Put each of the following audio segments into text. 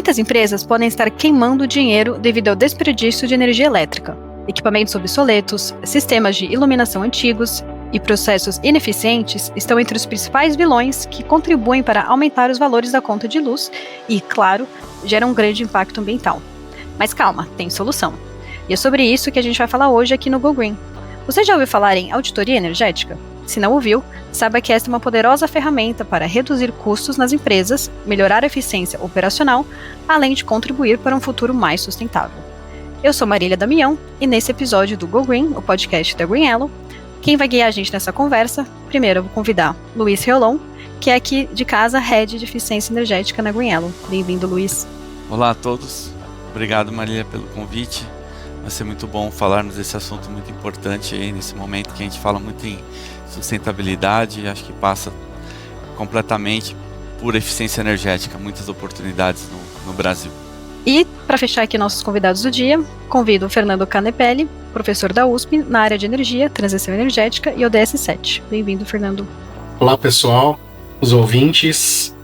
Muitas empresas podem estar queimando dinheiro devido ao desperdício de energia elétrica. Equipamentos obsoletos, sistemas de iluminação antigos e processos ineficientes estão entre os principais vilões que contribuem para aumentar os valores da conta de luz e, claro, geram um grande impacto ambiental. Mas calma, tem solução. E é sobre isso que a gente vai falar hoje aqui no Go Green. Você já ouviu falar em auditoria energética? Se não ouviu, saiba que esta é uma poderosa ferramenta para reduzir custos nas empresas, melhorar a eficiência operacional, além de contribuir para um futuro mais sustentável. Eu sou Marília Damião e nesse episódio do Go Green, o podcast da Green Yellow, quem vai guiar a gente nessa conversa, primeiro eu vou convidar Luiz Riolon, que é aqui de casa Head de Eficiência Energética na Green Yellow. Bem-vindo, Luiz. Olá a todos, obrigado Marília pelo convite. Vai ser muito bom falarmos desse assunto muito importante aí nesse momento que a gente fala muito em sustentabilidade e acho que passa completamente por eficiência energética, muitas oportunidades no Brasil. E, para fechar aqui nossos convidados do dia, convido o Fernando Canepelli, professor da USP na área de energia, transição energética e ODS 7. Bem-vindo, Fernando. Olá, pessoal, os ouvintes.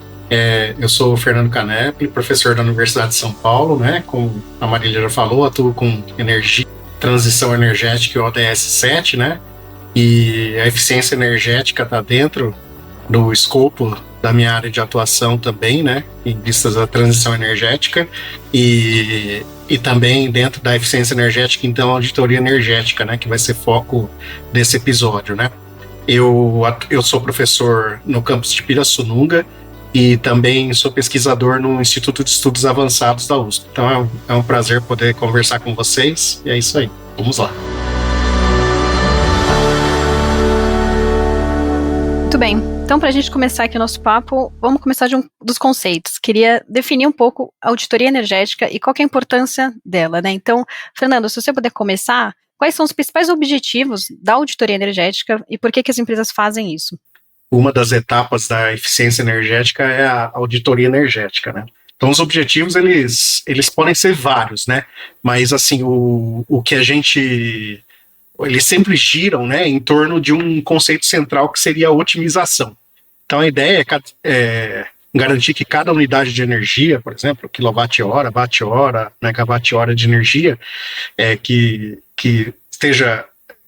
Eu sou o Fernando Canepelli, professor da Universidade de São Paulo, né? Como a Marília já falou, atuo com energia, transição energética e ODS 7, né? E a eficiência energética está dentro do escopo da minha área de atuação também, né, em vistas da transição energética e também dentro da eficiência energética, então, a auditoria energética, né, que vai ser foco desse episódio, né. Eu sou professor no campus de Pirassununga e também sou pesquisador no Instituto de Estudos Avançados da USP. Então é um prazer poder conversar com vocês e é isso aí. Vamos lá. Muito bem, então para a gente começar aqui o nosso papo, vamos começar de um dos conceitos. Queria definir um pouco a auditoria energética e qual que é a importância dela, né? Então, Fernando, se você puder começar, quais são os principais objetivos da auditoria energética e por que as empresas fazem isso? Uma das etapas da eficiência energética é a auditoria energética, né? Então, os objetivos, eles podem ser vários, né? Mas, assim, o que a gente... eles sempre giram, né, em torno de um conceito central que seria a otimização. Então a ideia é garantir que cada unidade de energia, por exemplo, quilowatt-hora, watt-hora, megawatt-hora de energia que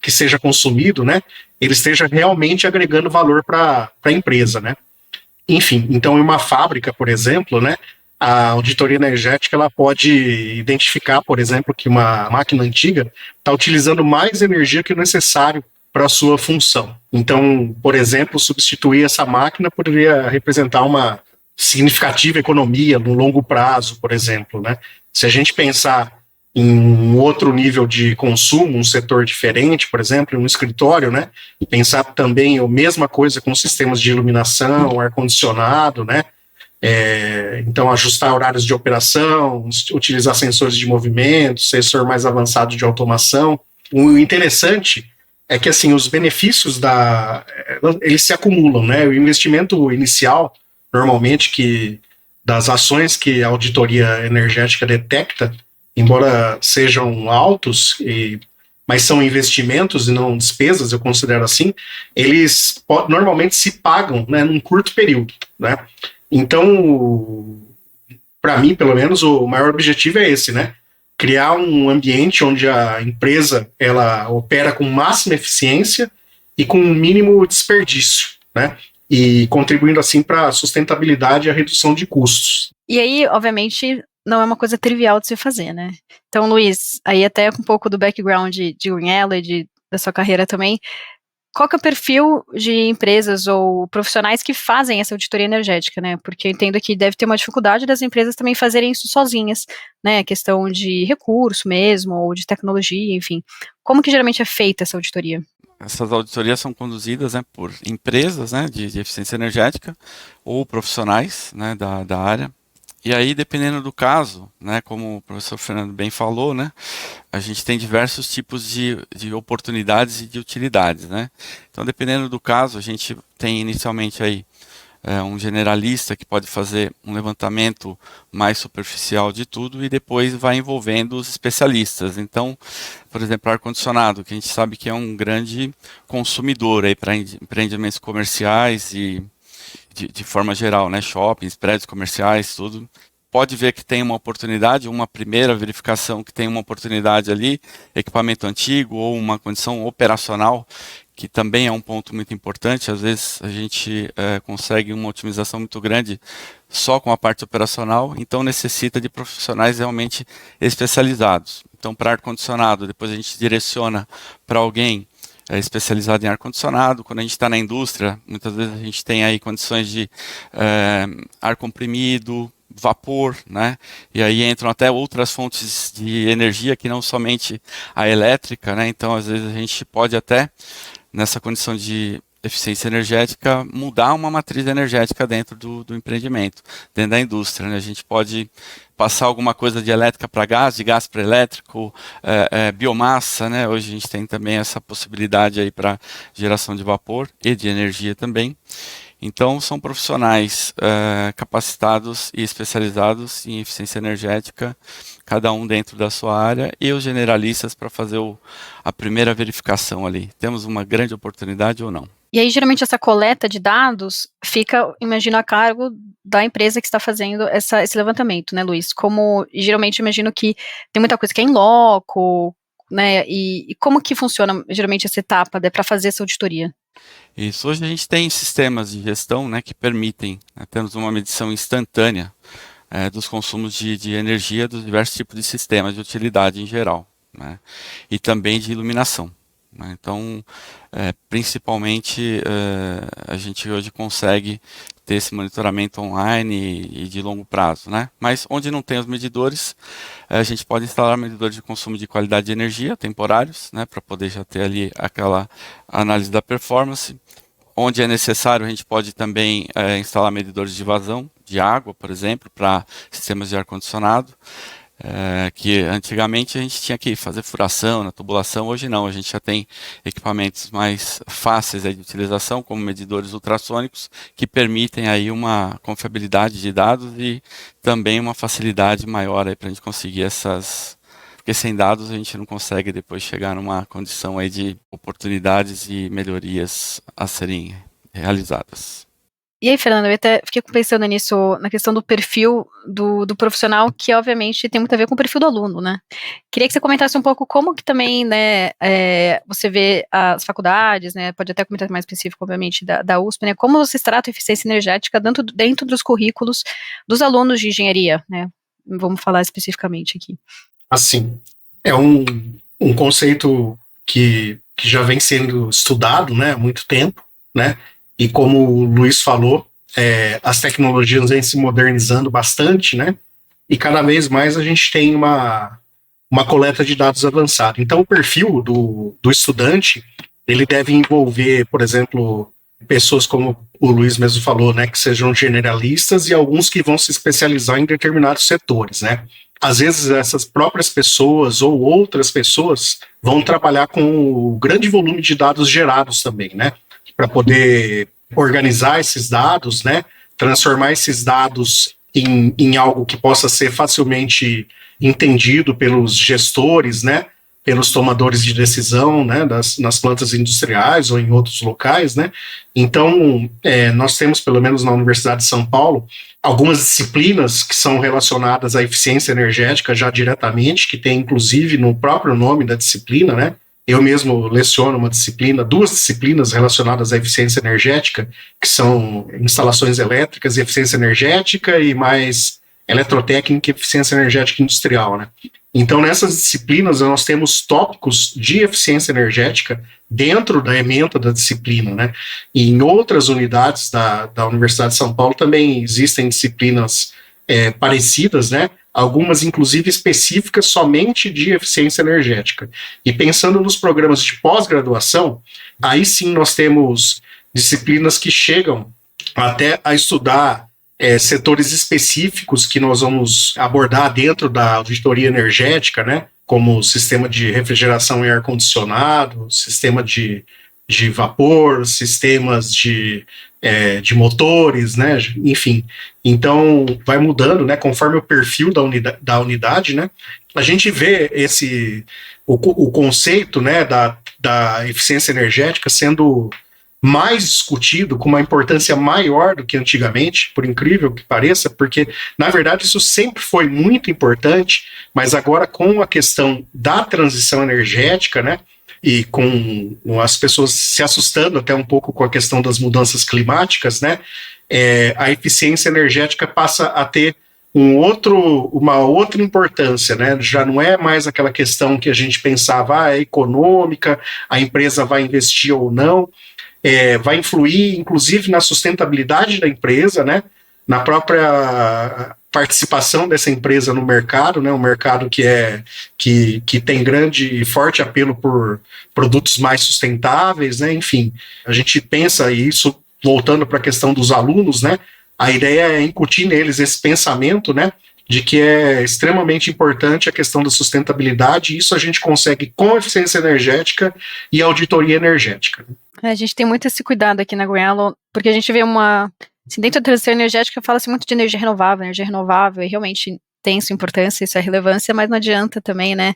seja consumido, né, ele esteja realmente agregando valor para a empresa, né. Enfim, então em uma fábrica, por exemplo, né, a auditoria energética ela pode identificar, por exemplo, que uma máquina antiga está utilizando mais energia que o necessário para a sua função. Então, por exemplo, substituir essa máquina poderia representar uma significativa economia no longo prazo, por exemplo, né? Se a gente pensar em um outro nível de consumo, um setor diferente, por exemplo, um escritório, né? E pensar também a mesma coisa com sistemas de iluminação, ar-condicionado, né? Então, ajustar horários de operação, utilizar sensores de movimento, sensor mais avançado de automação. O interessante é que, assim, os benefícios eles se acumulam, né? O investimento inicial, normalmente, das ações que a auditoria energética detecta, embora sejam altos, mas são investimentos e não despesas, eu considero assim, eles normalmente se pagam, né, num curto período, né? Então, para mim, pelo menos, o maior objetivo é esse, né? Criar um ambiente onde a empresa ela opera com máxima eficiência e com mínimo desperdício, né? E contribuindo assim para a sustentabilidade e a redução de custos. E aí, obviamente, não é uma coisa trivial de se fazer, né? Então, Luiz, aí até um pouco do background de Green Yellow e da sua carreira também, qual que é o perfil de empresas ou profissionais que fazem essa auditoria energética, né? Porque eu entendo que deve ter uma dificuldade das empresas também fazerem isso sozinhas, né? A questão de recurso mesmo, ou de tecnologia, enfim. Como que geralmente é feita essa auditoria? Essas auditorias são conduzidas, né, por empresas, né, de eficiência energética ou profissionais, né, da área. E aí, dependendo do caso, né, como o professor Fernando bem falou, né, a gente tem diversos tipos de oportunidades e de utilidades, né. Então, dependendo do caso, a gente tem inicialmente aí um generalista que pode fazer um levantamento mais superficial de tudo e depois vai envolvendo os especialistas. Então, por exemplo, ar-condicionado, que a gente sabe que é um grande consumidor aí para empreendimentos comerciais e de forma geral, né, shoppings, prédios comerciais, tudo. pode ver que tem uma oportunidade, uma primeira verificação que tem uma oportunidade ali, equipamento antigo ou uma condição operacional, que também é um ponto muito importante. Às vezes a gente consegue uma otimização muito grande só com a parte operacional, então necessita de profissionais realmente especializados. Então, para ar-condicionado, depois a gente direciona para alguém especializado em ar-condicionado. Quando a gente está na indústria, muitas vezes a gente tem aí condições de ar comprimido, vapor, né? E aí entram até outras fontes de energia que não somente a elétrica, né? Então, às vezes a gente pode até, nessa condição de eficiência energética, mudar uma matriz energética dentro do empreendimento, dentro da indústria, né? A gente pode passar alguma coisa de elétrica para gás, de gás para elétrico, biomassa, né? Hoje a gente tem também essa possibilidade aí para geração de vapor e de energia também. Então, são profissionais capacitados e especializados em eficiência energética, cada um dentro da sua área, e os generalistas para fazer a primeira verificação ali. Temos uma grande oportunidade ou não? E aí, geralmente, essa coleta de dados fica, imagino, a cargo da empresa que está fazendo esse levantamento, né, Luiz? Como, geralmente, imagino que tem muita coisa que é em loco, né, e como que funciona, geralmente, essa etapa para fazer essa auditoria? Isso. Hoje a gente tem sistemas de gestão, né, que permitem, né, temos uma medição instantânea dos consumos de energia dos diversos tipos de sistemas de utilidade em geral, né, e também de iluminação. Então, principalmente, a gente hoje consegue ter esse monitoramento online e de longo prazo, né? Mas onde não tem os medidores, a gente pode instalar medidores de consumo de qualidade de energia temporários, né, para poder já ter ali aquela análise da performance. Onde é necessário, a gente pode também instalar medidores de vazão de água, por exemplo, para sistemas de ar-condicionado. Que antigamente a gente tinha que fazer furação na tubulação, hoje não, a gente já tem equipamentos mais fáceis de utilização, como medidores ultrassônicos, que permitem aí uma confiabilidade de dados e também uma facilidade maior para a gente conseguir porque sem dados a gente não consegue depois chegar numa condição aí de oportunidades e melhorias a serem realizadas. E aí, Fernanda, eu até fiquei pensando nisso, na questão do perfil do profissional, que obviamente tem muito a ver com o perfil do aluno, né? Queria que você comentasse um pouco como que também, né, você vê as faculdades, né, pode até comentar mais específico, obviamente, da USP, né, como vocês tratam a eficiência energética dentro dos currículos dos alunos de engenharia, né? Vamos falar especificamente aqui. Assim, é um conceito que já vem sendo estudado, né, há muito tempo, né? E como o Luiz falou, as tecnologias vêm se modernizando bastante, né? E cada vez mais a gente tem uma coleta de dados avançada. Então, o perfil do estudante, ele deve envolver, por exemplo, pessoas como o Luiz mesmo falou, né? Que sejam generalistas e alguns que vão se especializar em determinados setores, né? Às vezes, essas próprias pessoas ou outras pessoas vão trabalhar com o grande volume de dados gerados também, né? Para poder organizar esses dados, né, transformar esses dados em algo que possa ser facilmente entendido pelos gestores, né, pelos tomadores de decisão, né, nas plantas industriais ou em outros locais, né. Então, nós temos, pelo menos na Universidade de São Paulo, algumas disciplinas que são relacionadas à eficiência energética já diretamente, que tem inclusive no próprio nome da disciplina, né. Eu mesmo leciono duas disciplinas relacionadas à eficiência energética, que são instalações elétricas e eficiência energética, e mais eletrotécnica e eficiência energética industrial, né? Então, nessas disciplinas, nós temos tópicos de eficiência energética dentro da ementa da disciplina, né? E em outras unidades da Universidade de São Paulo também existem disciplinas parecidas, né? Algumas, inclusive, específicas somente de eficiência energética. E pensando nos programas de pós-graduação, aí sim nós temos disciplinas que chegam até a estudar setores específicos que nós vamos abordar dentro da auditoria energética, né? Como sistema de refrigeração e ar-condicionado, sistema de vapor, sistemas de motores, né? Enfim. Então, vai mudando, né? Conforme o perfil da unidade, né? A gente vê o conceito, né? Da eficiência energética sendo mais discutido, com uma importância maior do que antigamente, por incrível que pareça, porque, na verdade, isso sempre foi muito importante, mas agora com a questão da transição energética, né, e com as pessoas se assustando até um pouco com a questão das mudanças climáticas, né, a eficiência energética passa a ter uma outra importância, né? Já não é mais aquela questão que a gente pensava, é econômica, a empresa vai investir ou não, vai influir, inclusive, na sustentabilidade da empresa, né? Na própria participação dessa empresa no mercado, né? Um mercado que tem grande e forte apelo por produtos mais sustentáveis, né? Enfim, a gente pensa isso voltando para a questão dos alunos, né? A ideia é incutir neles esse pensamento, né, de que é extremamente importante a questão da sustentabilidade, e isso a gente consegue com eficiência energética e auditoria energética. A gente tem muito esse cuidado aqui na Greenlow, porque a gente vê assim, dentro da transição energética fala-se muito de energia renovável, e realmente tem sua importância e sua relevância, mas não adianta também, né,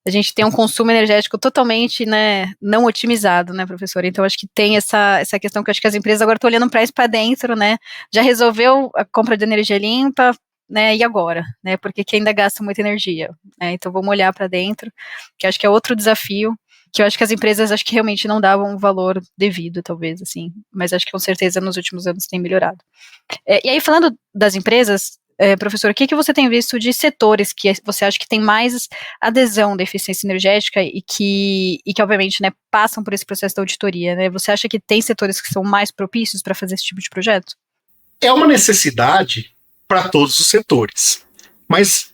a gente tem um consumo energético totalmente, né, não otimizado, né, professor? Então, acho que tem essa questão que eu acho que as empresas agora estão olhando para isso para dentro, né? Já resolveu a compra de energia limpa, né? E agora, né? Porque que ainda gasta muita energia, né? Então, vamos olhar para dentro, que acho que é outro desafio, que eu acho que as empresas acho que realmente não davam um valor devido, talvez, assim. Mas acho que com certeza nos últimos anos tem melhorado. E aí, falando das empresas, professor, o que você tem visto de setores que você acha que tem mais adesão da eficiência energética e que obviamente, né, passam por esse processo da auditoria, né? Você acha que tem setores que são mais propícios para fazer esse tipo de projeto? É uma necessidade para todos os setores. Mas,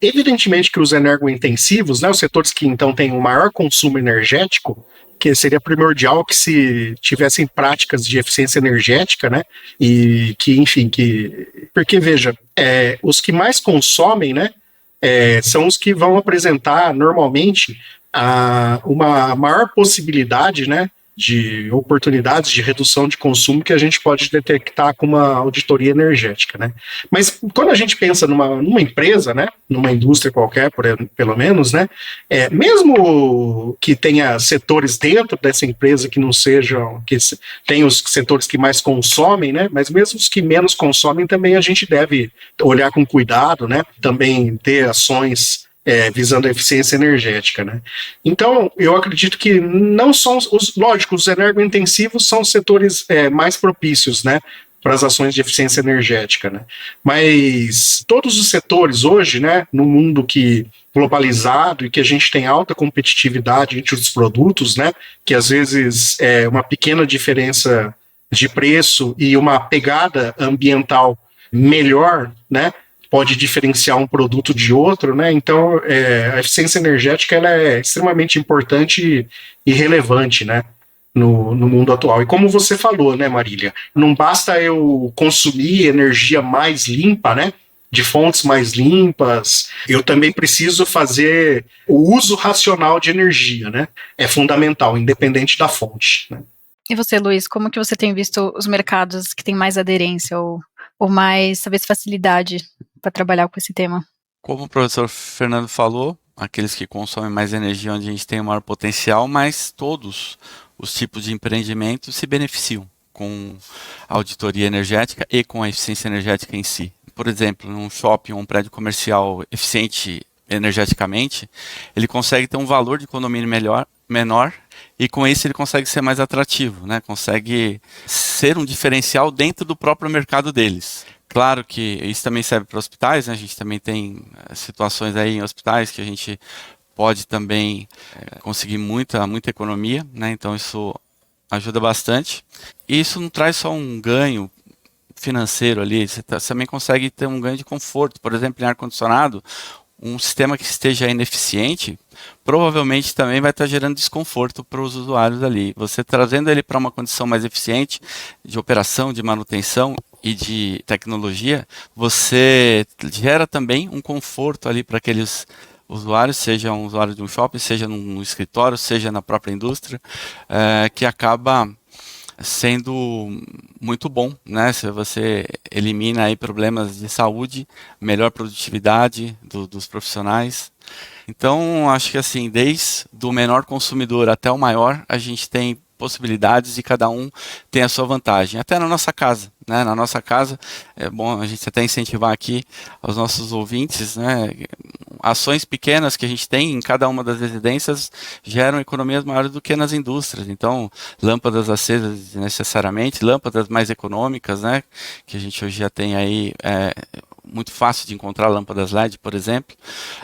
evidentemente que os energointensivos, né, os setores que então têm o maior consumo energético, que seria primordial que se tivessem práticas de eficiência energética, né, e que, enfim, porque, veja, os que mais consomem, né, são os que vão apresentar, normalmente, uma maior possibilidade, né, de oportunidades de redução de consumo que a gente pode detectar com uma auditoria energética, né? Mas quando a gente pensa numa empresa, né, numa indústria qualquer, pelo menos, né, mesmo que tenha setores dentro dessa empresa que não sejam, que tem os setores que mais consomem, né, mas mesmo os que menos consomem também a gente deve olhar com cuidado, né, também ter ações visando a eficiência energética, né? Então, eu acredito que não são lógico, os energointensivos são os setores mais propícios, né, para as ações de eficiência energética, né? Mas todos os setores hoje, né, no mundo globalizado e que a gente tem alta competitividade entre os produtos, né, que às vezes é uma pequena diferença de preço e uma pegada ambiental melhor, né, pode diferenciar um produto de outro, né? Então, a eficiência energética ela é extremamente importante e relevante, né? No mundo atual. E como você falou, né, Marília? Não basta eu consumir energia mais limpa, né? De fontes mais limpas, eu também preciso fazer o uso racional de energia, né? É fundamental, independente da fonte, né? E você, Luiz, como que você tem visto os mercados que têm mais aderência ou mais, talvez, facilidade para trabalhar com esse tema? Como o professor Fernando falou, aqueles que consomem mais energia onde a gente tem o maior potencial, mas todos os tipos de empreendimentos se beneficiam com a auditoria energética e com a eficiência energética em si. Por exemplo, num shopping ou um prédio comercial eficiente energeticamente, ele consegue ter um valor de condomínio menor e com isso ele consegue ser mais atrativo, né? Consegue ser um diferencial dentro do próprio mercado deles. Claro que isso também serve para hospitais, né? A gente também tem situações aí em hospitais que a gente pode também conseguir muita economia, né? Então isso ajuda bastante. E isso não traz só um ganho financeiro ali, você também consegue ter um ganho de conforto. Por exemplo, em ar-condicionado, um sistema que esteja ineficiente, provavelmente também vai estar gerando desconforto para os usuários ali. Você trazendo ele para uma condição mais eficiente de operação, de manutenção e de tecnologia, você gera também um conforto ali para aqueles usuários, seja um usuário de um shopping, seja num escritório, seja na própria indústria, que acaba sendo muito bom, né? Se você elimina aí problemas de saúde, melhor produtividade dos profissionais. Então, acho que assim, desde o menor consumidor até o maior, a gente tem possibilidades e cada um tem a sua vantagem. Até na nossa casa, né? Na nossa casa, é bom a gente até incentivar aqui aos nossos ouvintes, né? Ações pequenas que a gente tem em cada uma das residências geram economias maiores do que nas indústrias. Então, lâmpadas acesas necessariamente, lâmpadas mais econômicas, né? Que a gente hoje já tem aí, muito fácil de encontrar lâmpadas LED, por exemplo.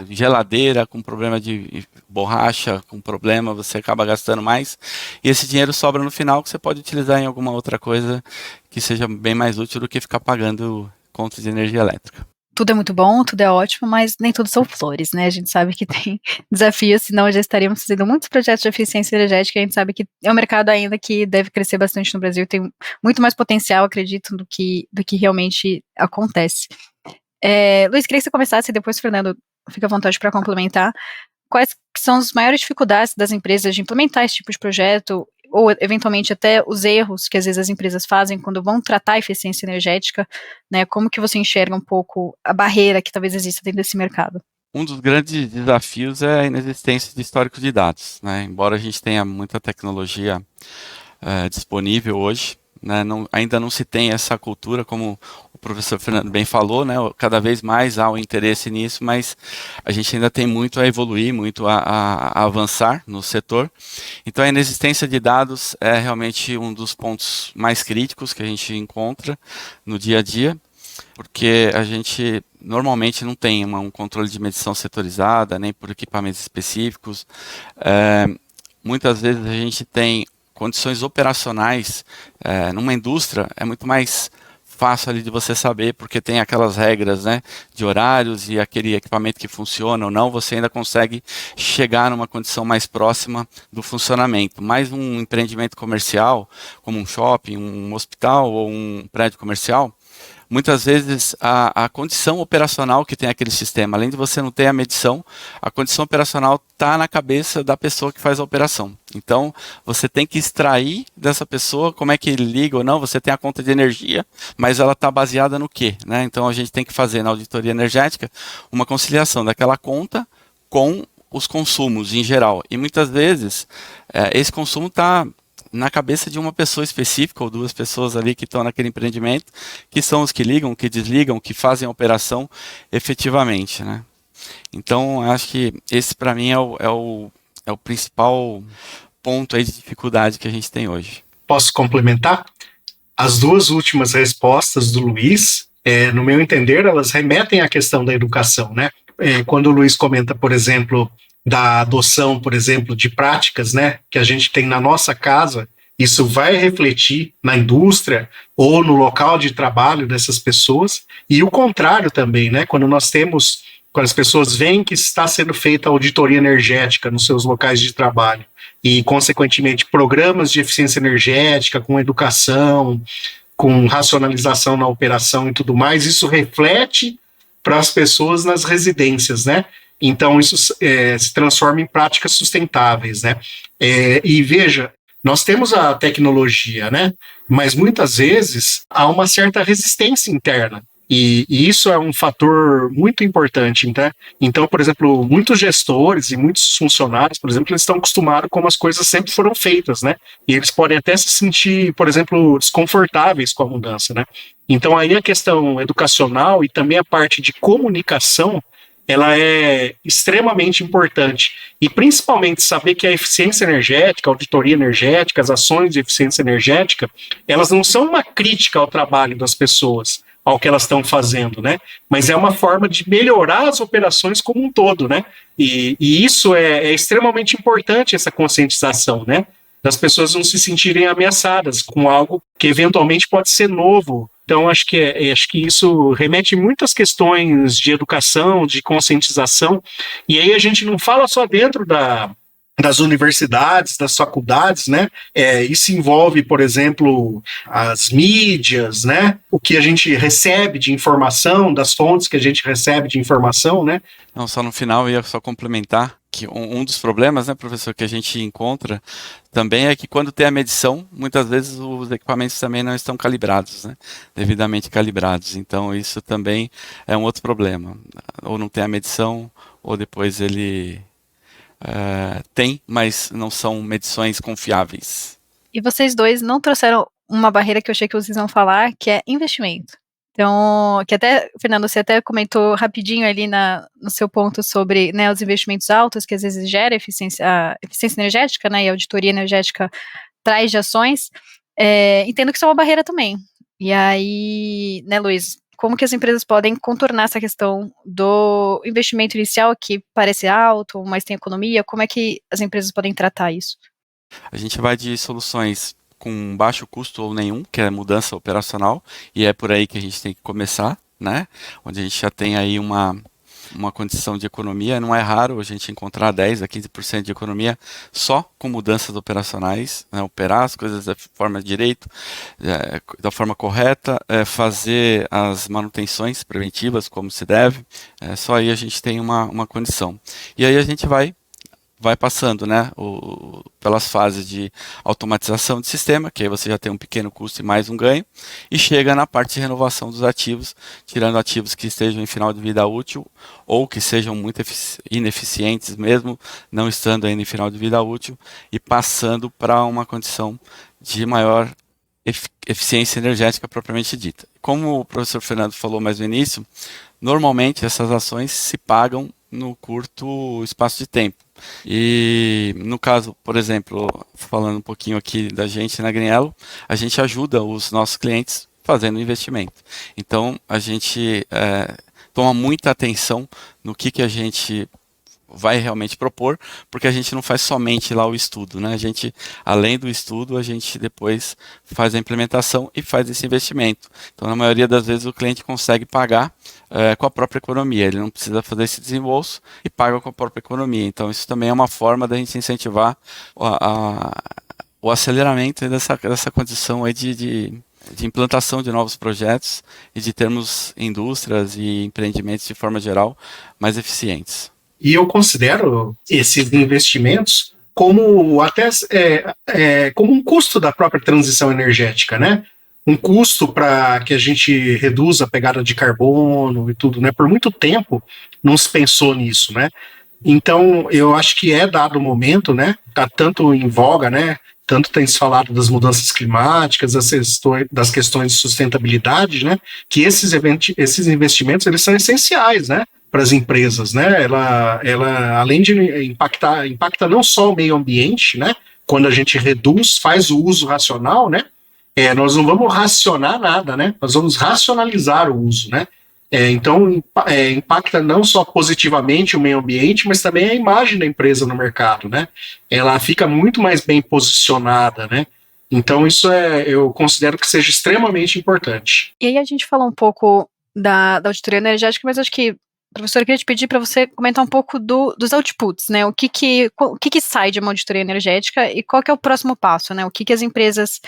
Geladeira com problema de borracha, com problema, você acaba gastando mais. E esse dinheiro sobra no final que você pode utilizar em alguma outra coisa que seja bem mais útil do que ficar pagando contas de energia elétrica. Tudo é muito bom, tudo é ótimo, mas nem tudo são flores, né? A gente sabe que tem desafios, senão já estaríamos fazendo muitos projetos de eficiência energética. A gente sabe que é um mercado ainda que deve crescer bastante no Brasil, tem muito mais potencial, acredito, do que realmente acontece. Luiz, queria que você começasse, e depois, Fernando, fica à vontade para complementar. Quais são as maiores dificuldades das empresas de implementar esse tipo de projeto, ou eventualmente até os erros que às vezes as empresas fazem quando vão tratar a eficiência energética, né? Como que você enxerga um pouco a barreira que talvez exista dentro desse mercado? Um dos grandes desafios é a inexistência de histórico de dados, né? Embora a gente tenha muita tecnologia disponível hoje, né, ainda não se tem essa cultura, como o professor Fernando bem falou, né, cada vez mais há o interesse nisso, mas a gente ainda tem muito a evoluir, muito a avançar no setor. Então a inexistência de dados é realmente um dos pontos mais críticos que a gente encontra no dia a dia, porque a gente normalmente não tem um controle de medição setorizada, nem por equipamentos específicos. Muitas vezes a gente tem condições operacionais, numa indústria é muito mais fácil ali de você saber, porque tem aquelas regras, né, de horários e aquele equipamento que funciona ou não, você ainda consegue chegar numa condição mais próxima do funcionamento. Mas um empreendimento comercial, como um shopping, um hospital ou um prédio comercial, muitas vezes a condição operacional que tem aquele sistema, além de você não ter a medição, a condição operacional está na cabeça da pessoa que faz a operação. Então, você tem que extrair dessa pessoa como é que ele liga ou não, você tem a conta de energia, mas ela está baseada no quê? Né? Então, a gente tem que fazer na auditoria energética uma conciliação daquela conta com os consumos em geral. E muitas vezes, esse consumo está na cabeça de uma pessoa específica ou duas pessoas ali que estão naquele empreendimento, que são os que ligam, que desligam, que fazem a operação efetivamente, né? Então, acho que esse para mim é o principal ponto aí de dificuldade que a gente tem hoje. Posso complementar? As duas últimas respostas do Luiz, no meu entender, elas remetem à questão da educação, né? Quando o Luiz comenta, por exemplo, da adoção, por exemplo, de práticas, né, que a gente tem na nossa casa, isso vai refletir na indústria ou no local de trabalho dessas pessoas, e o contrário também, né, quando as pessoas veem que está sendo feita auditoria energética nos seus locais de trabalho e, consequentemente, programas de eficiência energética com educação, com racionalização na operação e tudo mais, isso reflete para as pessoas nas residências, né? Então, isso se transforma em práticas sustentáveis, né? E veja, nós temos a tecnologia, né? Mas muitas vezes há uma certa resistência interna. E isso é um fator muito importante, né? Então, por exemplo, muitos gestores e muitos funcionários, por exemplo, eles estão acostumados como as coisas sempre foram feitas, né? E eles podem até se sentir, por exemplo, desconfortáveis com a mudança, né? Então, aí a questão educacional e também a parte de comunicação, ela é extremamente importante. E principalmente saber que a eficiência energética, a auditoria energética, as ações de eficiência energética, elas não são uma crítica ao trabalho das pessoas, ao que elas estão fazendo, né? Mas é uma forma de melhorar as operações como um todo, né? E isso é extremamente importante, essa conscientização, né? Das pessoas não se sentirem ameaçadas com algo que eventualmente pode ser novo. Então, acho que isso remete muitas questões de educação, de conscientização, e aí a gente não fala só dentro das universidades, das faculdades, né? Isso envolve, por exemplo, as mídias, né? O que a gente recebe de informação, das fontes que a gente recebe de informação, né? Não, só no final eu ia só complementar que um dos problemas, né, professor, que a gente encontra também é que quando tem a medição, muitas vezes os equipamentos também não estão calibrados, né, devidamente calibrados. Então isso também é um outro problema. Ou não tem a medição, ou depois ele tem, mas não são medições confiáveis. E vocês dois não trouxeram uma barreira que eu achei que vocês iam falar, que é investimento. Então, que até, Fernando, você até comentou rapidinho ali no seu ponto sobre, né, os investimentos altos, que às vezes gera a eficiência energética, né, e a auditoria energética traz de ações. Entendo que isso é uma barreira também. E aí, né, Luiz, como que as empresas podem contornar essa questão do investimento inicial, que parece alto, mas tem economia? Como é que as empresas podem tratar isso? A gente vai de soluções com baixo custo ou nenhum, que é mudança operacional, e é por aí que a gente tem que começar, né? Onde a gente já tem aí uma condição de economia. Não é raro a gente encontrar 10 a 15% de economia só com mudanças operacionais, né? Operar as coisas da forma direito, da forma correta, fazer as manutenções preventivas como se deve. Só aí a gente tem uma condição. E aí a gente vai passando, né, pelas fases de automatização de sistema, que aí você já tem um pequeno custo e mais um ganho, e chega na parte de renovação dos ativos, tirando ativos que estejam em final de vida útil ou que sejam muito ineficientes mesmo, não estando ainda em final de vida útil, e passando para uma condição de maior eficiência energética propriamente dita. Como o professor Fernando falou mais no início, normalmente essas ações se pagam no curto espaço de tempo. E no caso, por exemplo, falando um pouquinho aqui da gente na Greenello, a gente ajuda os nossos clientes fazendo investimento. Então, a gente toma muita atenção no que a gente vai realmente propor, porque a gente não faz somente lá o estudo, né? A gente, além do estudo, a gente depois faz a implementação e faz esse investimento. Então, na maioria das vezes, o cliente consegue pagar com a própria economia. Ele não precisa fazer esse desembolso e paga com a própria economia. Então, isso também é uma forma da gente incentivar o aceleramento dessa condição aí de implantação de novos projetos e de termos indústrias e empreendimentos de forma geral mais eficientes. E eu considero esses investimentos como até como um custo da própria transição energética, né? Um custo para que a gente reduza a pegada de carbono e tudo, né? Por muito tempo não se pensou nisso, né? Então eu acho que é dado o momento, né? Tá tanto em voga, né? Tanto tem se falado das mudanças climáticas, das questões de sustentabilidade, né? Que esses investimentos eles são essenciais, né? Para as empresas, né? Ela além de impacta não só o meio ambiente, né? Quando a gente reduz, faz o uso racional, né? Nós não vamos racionar nada, né? Nós vamos racionalizar o uso, né? Então impacta não só positivamente o meio ambiente, mas também a imagem da empresa no mercado, né? Ela fica muito mais bem posicionada, né? Então isso eu considero que seja extremamente importante. E aí a gente falou um pouco da auditoria energética, mas acho que, professor, eu queria te pedir para você comentar um pouco dos outputs, né? O que sai de uma auditoria energética e qual que é o próximo passo, né? O que as empresas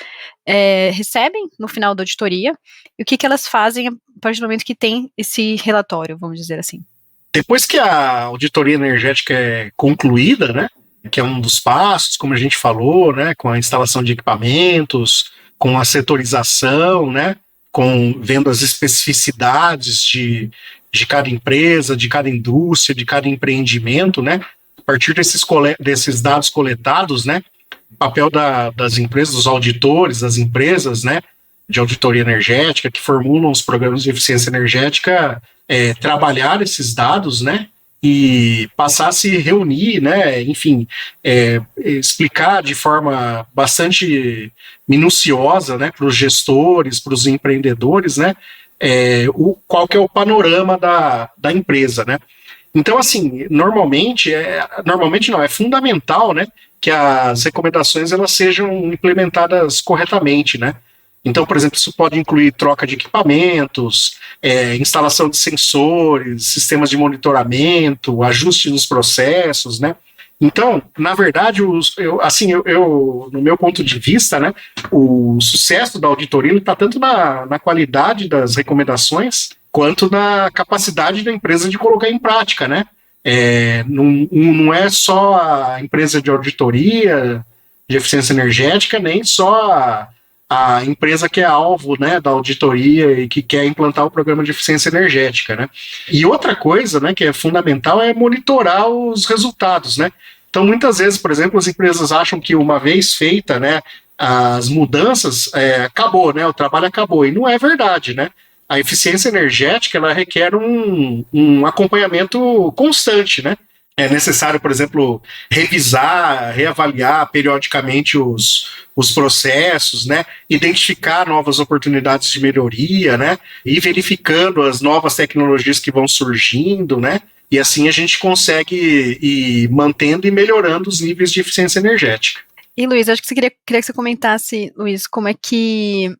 recebem no final da auditoria e o que elas fazem a partir do momento que tem esse relatório, vamos dizer assim. Depois que a auditoria energética é concluída, né? Que é um dos passos, como a gente falou, né? Com a instalação de equipamentos, com a setorização, né? Vendo as especificidades de cada empresa, de cada indústria, de cada empreendimento, né? A partir desses dados coletados, né? O papel das empresas, dos auditores, das empresas, né? De auditoria energética, que formulam os programas de eficiência energética, trabalhar esses dados, né? E passar a se reunir, né? Enfim, explicar de forma bastante minuciosa, né? Para os gestores, para os empreendedores, né? Qual que é o panorama da empresa, né? Então, assim, normalmente não, é fundamental, né, que as recomendações elas sejam implementadas corretamente, né? Então, por exemplo, isso pode incluir troca de equipamentos, instalação de sensores, sistemas de monitoramento, ajuste nos processos, né? Então, na verdade, no meu ponto de vista, né, o sucesso da auditoria está tanto na qualidade das recomendações quanto na capacidade da empresa de colocar em prática, né? Não é só a empresa de auditoria de eficiência energética, nem só a empresa que é alvo, né, da auditoria e que quer implantar o programa de eficiência energética, né? E outra coisa, né, que é fundamental é monitorar os resultados, né? Então, muitas vezes, por exemplo, as empresas acham que uma vez feita, né, as mudanças, acabou, né? O trabalho acabou. E não é verdade, né? A eficiência energética, ela requer um acompanhamento constante, né? É necessário, por exemplo, revisar, reavaliar periodicamente os processos, né? Identificar novas oportunidades de melhoria, né? E verificando as novas tecnologias que vão surgindo, né? E assim a gente consegue ir mantendo e melhorando os níveis de eficiência energética. E, Luiz, acho que queria que você comentasse, Luiz, como é que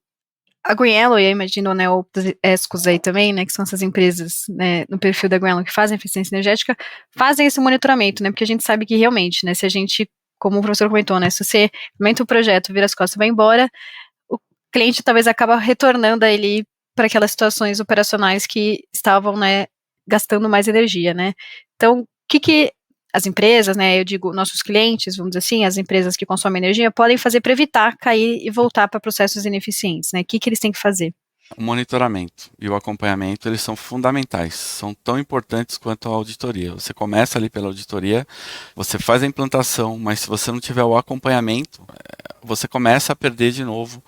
a GreenYellow, e eu imagino, né, outros ESCOs aí também, né, que são essas empresas, né, no perfil da GreenYellow que fazem eficiência energética, fazem esse monitoramento, né, porque a gente sabe que realmente, né, se a gente, como o professor comentou, né, se você implementa o projeto, vira as costas e vai embora, o cliente talvez acaba retornando ele para aquelas situações operacionais que estavam, né, gastando mais energia, né. Então, o que as empresas, né, eu digo nossos clientes, vamos dizer assim, as empresas que consomem energia, podem fazer para evitar cair e voltar para processos ineficientes, né? O que eles têm que fazer? O monitoramento e o acompanhamento, eles são fundamentais, são tão importantes quanto a auditoria. Você começa ali pela auditoria, você faz a implantação, mas se você não tiver o acompanhamento, você começa a perder de novo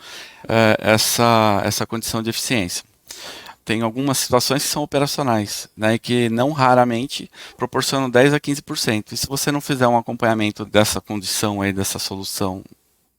essa condição de eficiência. Tem algumas situações que são operacionais, né, e que não raramente proporcionam 10 a 15%. E se você não fizer um acompanhamento dessa condição aí, dessa solução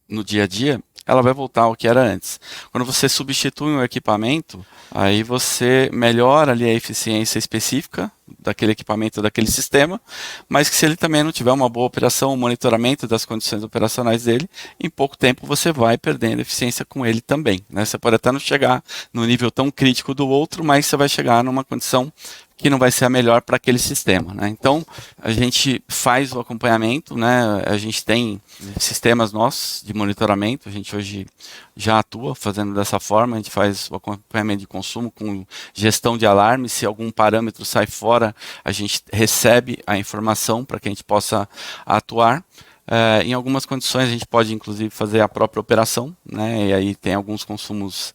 no dia a dia, ela vai voltar ao que era antes. Quando você substitui um equipamento, aí você melhora ali a eficiência específica daquele equipamento, daquele sistema, mas que se ele também não tiver uma boa operação, um monitoramento das condições operacionais dele, em pouco tempo você vai perdendo eficiência com ele também, né? Você pode até não chegar no nível tão crítico do outro, mas você vai chegar numa condição que não vai ser a melhor para aquele sistema, né? Então, a gente faz o acompanhamento, né? A gente tem sistemas nossos de monitoramento, a gente hoje já atua fazendo dessa forma, a gente faz o acompanhamento de consumo com gestão de alarme, se algum parâmetro sai fora, a gente recebe a informação para que a gente possa atuar. Em algumas condições a gente pode inclusive fazer a própria operação, né? E aí tem alguns consumos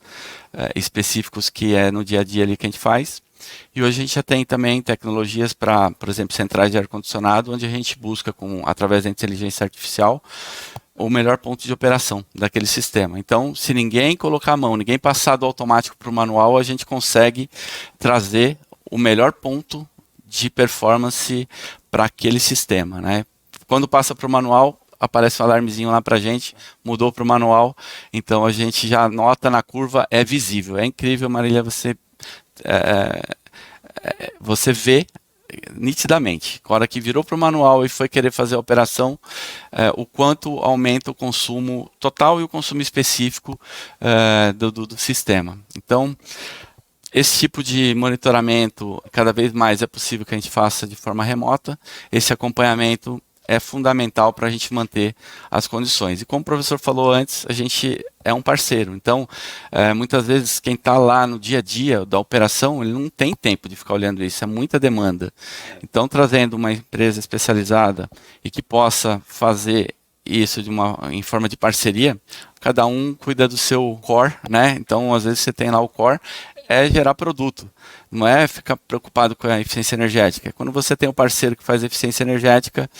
específicos que é no dia a dia ali que a gente faz. E hoje a gente já tem também tecnologias para, por exemplo, centrais de ar-condicionado, onde a gente busca, através da inteligência artificial, o melhor ponto de operação daquele sistema. Então, se ninguém colocar a mão, ninguém passar do automático para o manual, a gente consegue trazer o melhor ponto de performance para aquele sistema, né? Quando passa para o manual, aparece um alarmezinho lá para a gente, mudou para o manual, então a gente já nota na curva, é visível. É incrível, Marília, você vê nitidamente, na hora que virou para o manual e foi querer fazer a operação, o quanto aumenta o consumo total e o consumo específico do sistema. Então, esse tipo de monitoramento, cada vez mais é possível que a gente faça de forma remota. Esse acompanhamento é fundamental para a gente manter as condições. E como o professor falou antes, a gente é um parceiro. Então, muitas vezes, quem está lá no dia a dia da operação, ele não tem tempo de ficar olhando isso, é muita demanda. Então, trazendo uma empresa especializada e que possa fazer isso em forma de parceria, cada um cuida do seu core, né? Então, às vezes, você tem lá o core, é gerar produto, não é ficar preocupado com a eficiência energética. Quando você tem um parceiro que faz eficiência energética,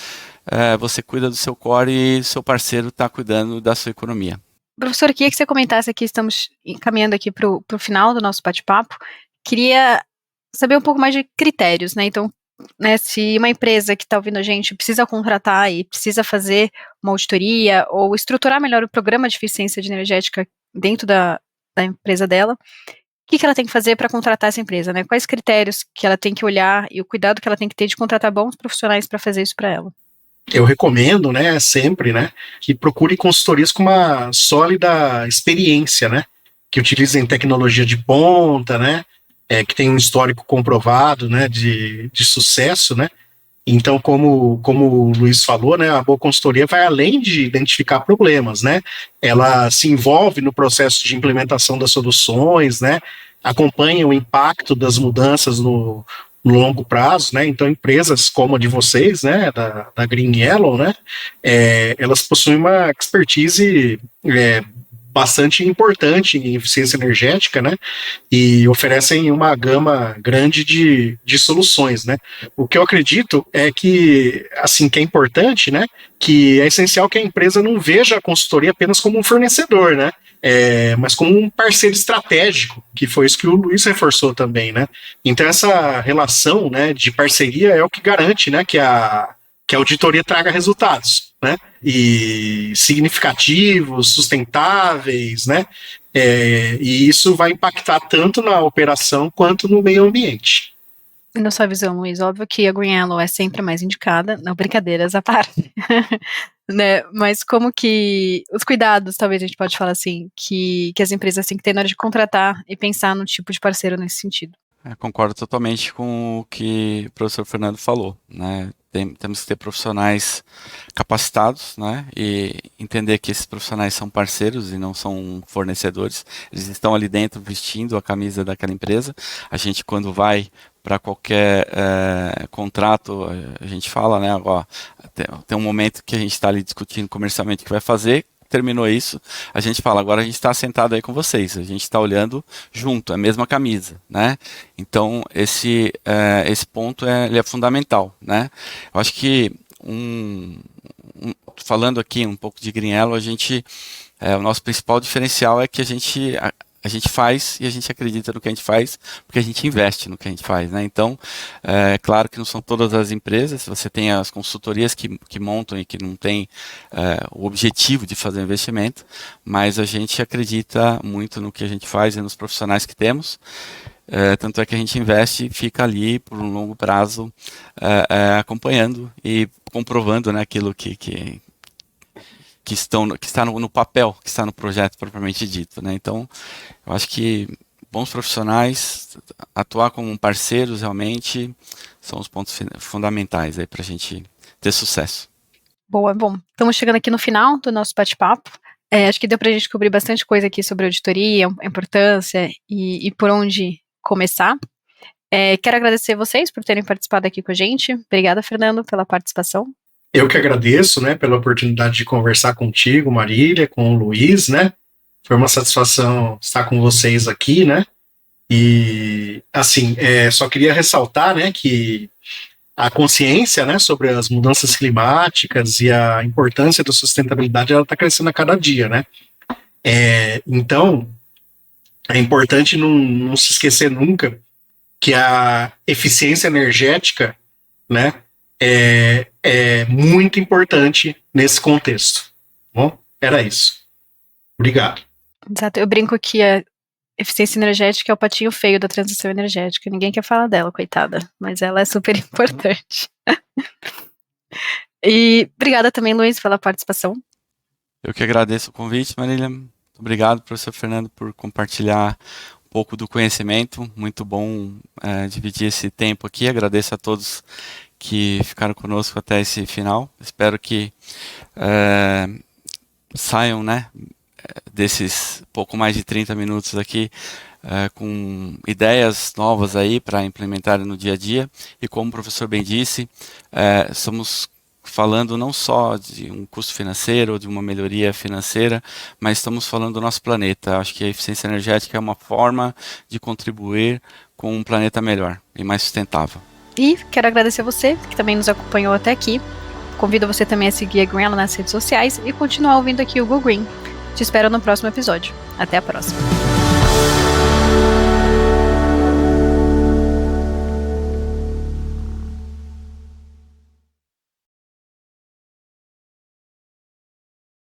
você cuida do seu core e seu parceiro está cuidando da sua economia. Professor, eu queria que você comentasse aqui, estamos encaminhando aqui para o final do nosso bate-papo, queria saber um pouco mais de critérios, né? Então, né, se uma empresa que está ouvindo a gente precisa contratar e precisa fazer uma auditoria ou estruturar melhor o programa de eficiência energética dentro da empresa dela, o que ela tem que fazer para contratar essa empresa, né? Quais critérios que ela tem que olhar e o cuidado que ela tem que ter de contratar bons profissionais para fazer isso para ela? Eu recomendo, né, sempre, né, que procure consultorias com uma sólida experiência, né, que utilizem tecnologia de ponta, né, que tem um histórico comprovado, né, de sucesso, né. Então, como o Luiz falou, né, a boa consultoria vai além de identificar problemas, né, ela se envolve no processo de implementação das soluções, né, acompanha o impacto das mudanças no longo prazo, né, então empresas como a de vocês, né, da GreenYellow, né, elas possuem uma expertise bastante importante em eficiência energética, né? E oferecem uma gama grande de soluções, né? O que eu acredito é que, assim, que é importante, né? Que é essencial que a empresa não veja a consultoria apenas como um fornecedor, né? Mas como um parceiro estratégico, que foi isso que o Luiz reforçou também, né? Então essa relação, né, de parceria é o que garante, né, que a auditoria traga resultados, né? E significativos, sustentáveis, né? E isso vai impactar tanto na operação quanto no meio ambiente. Na sua visão, Luiz, óbvio que a Green Yellow é sempre mais indicada, não, brincadeiras à parte, né, mas como que os cuidados, talvez a gente pode falar assim, que as empresas têm que ter na hora de contratar e pensar no tipo de parceiro nesse sentido? Concordo totalmente com o que o professor Fernando falou, né? Temos que ter profissionais capacitados, né? E entender que esses profissionais são parceiros e não são fornecedores. Eles estão ali dentro vestindo a camisa daquela empresa. A gente, quando vai para qualquer contrato, a gente fala, né? Ó, tem um momento que a gente está ali discutindo comercialmente o que vai fazer. Terminou isso, a gente fala, agora a gente está sentado aí com vocês, a gente está olhando junto, é a mesma camisa, né? Então, esse ponto ele é fundamental, né? Eu acho que, falando aqui um pouco de Green Yellow, o nosso principal diferencial é que a gente faz e a gente acredita no que a gente faz, porque a gente investe no que a gente faz, né? Então, claro que não são todas as empresas, você tem as consultorias que montam e que não têm o objetivo de fazer investimento, mas a gente acredita muito no que a gente faz e nos profissionais que temos, tanto é que a gente investe e fica ali por um longo prazo acompanhando e comprovando, né, aquilo que está no papel, que está no projeto propriamente dito, né? Então, eu acho que bons profissionais, atuar como parceiros realmente são os pontos fundamentais aí para a gente ter sucesso. Boa, bom, estamos chegando aqui no final do nosso bate-papo. Acho que deu para a gente cobrir bastante coisa aqui sobre a auditoria, a importância e por onde começar. Quero agradecer vocês por terem participado aqui com a gente. Obrigada, Fernando, pela participação. Eu que agradeço, né, pela oportunidade de conversar contigo, Marília, com o Luiz, né? Foi uma satisfação estar com vocês aqui, né? E, assim, só queria ressaltar, né, que a consciência, né, sobre as mudanças climáticas e a importância da sustentabilidade, ela está crescendo a cada dia, né? Então, é importante não se esquecer nunca que a eficiência energética, né, é muito importante nesse contexto. Bom, era isso. Obrigado. Exato, eu brinco que a eficiência energética é o patinho feio da transição energética. Ninguém quer falar dela, coitada, mas ela é super importante. E obrigada também, Luiz, pela participação. Eu que agradeço o convite, Marília. Muito obrigado, professor Fernando, por compartilhar um pouco do conhecimento. Muito bom dividir esse tempo aqui. Agradeço a todos que ficaram conosco até esse final. Espero que saiam, né, desses pouco mais de 30 minutos aqui com ideias novas aí para implementar no dia a dia. E como o professor bem disse, estamos falando não só de um custo financeiro ou de uma melhoria financeira, mas estamos falando do nosso planeta. Acho que a eficiência energética é uma forma de contribuir com um planeta melhor e mais sustentável. E quero agradecer a você que também nos acompanhou até aqui. Convido você também a seguir a Green Yellow nas redes sociais e continuar ouvindo aqui o Go Green. Te espero no próximo episódio. Até a próxima.